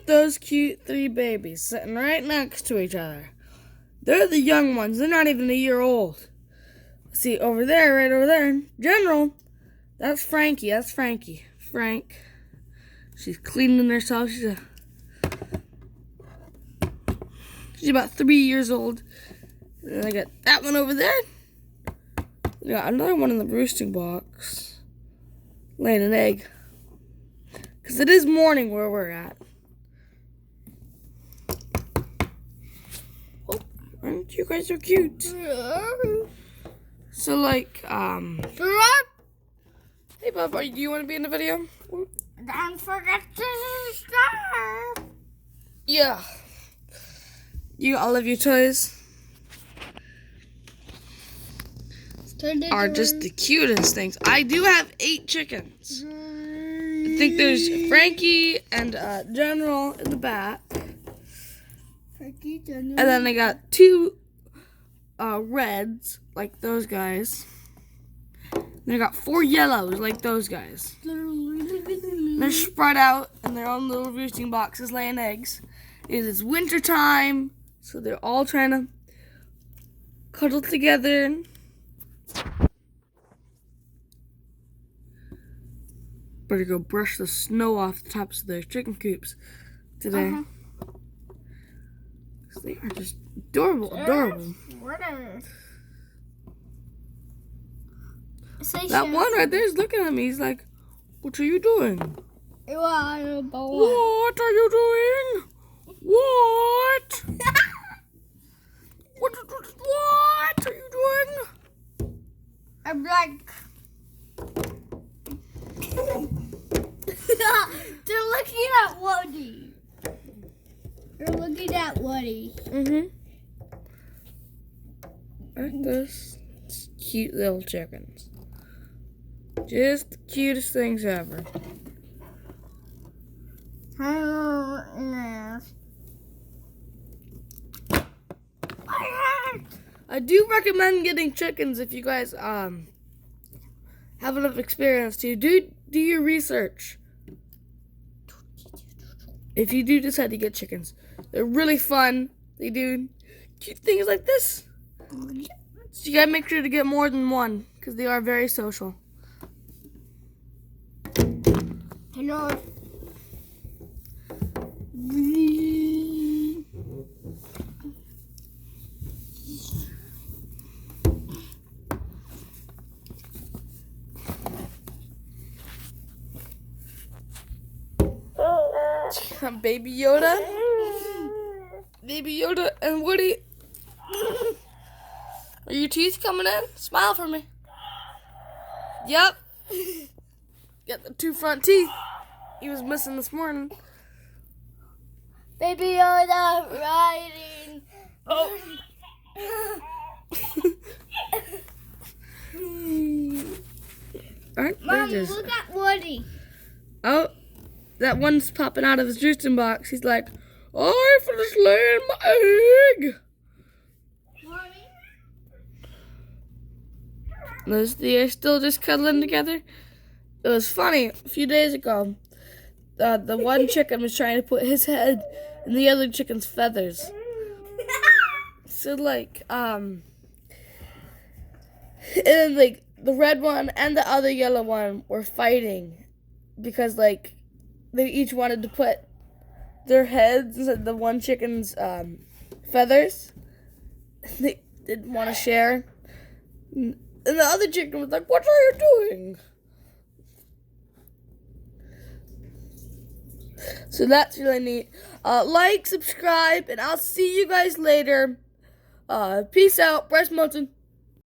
at those cute 3 babies sitting right next to each other. They're the young ones. They're not even a year old. See, over there, right over there, General, that's Frankie. That's Frankie. Frank. She's cleaning herself. She's about 3 years old. And I got that one over there. I got another one in the roosting box. Laying an egg. Because it is morning where we're at. Oh, aren't you guys so cute? So, like, hey, Bob, do you want to be in the video? Don't forget to subscribe. Yeah. You, all of your toys are just the cutest things. I do have 8 chickens. I think there's Frankie and General in the back. And then I got 2 reds, like those guys. And I got 4 yellows, like those guys. They're spread out in their own little roosting boxes laying eggs. It is winter time, so they're all trying to cuddle together. Better go brush the snow off the tops of their chicken coops today. They are just adorable, adorable. That one right there is looking at me. He's like, "What are you doing? What are you doing? What? What are you doing?" I'm like, they're looking at Woody. They're looking at Woody. Aren't those cute little chickens? Just the cutest things ever. I do recommend getting chickens if you guys have enough experience to do your research. If you do decide to get chickens, they're really fun. They do cute things like this. So you gotta make sure to get more than one because they are very social. Hello. Baby Yoda. Baby Yoda and Woody. Are your teeth coming in? Smile for me. Yep. Got the 2 front teeth he was missing this morning. Baby Yoda riding. Oh. Aren't Mom, they just... look at Woody. Oh, that one's popping out of his roosting box. He's like, I finished laying my egg. Mommy? Those three are still just cuddling together. It was funny. A few days ago, the one chicken was trying to put his head in the other chicken's feathers. So, like, and like, the red one and the other yellow one were fighting because, like, they each wanted to put their heads inside the one chicken's feathers. They didn't want to share. And the other chicken was like, what are you doing? So that's really neat. Like, subscribe, and I'll see you guys later. Peace out. Bryce Mountain.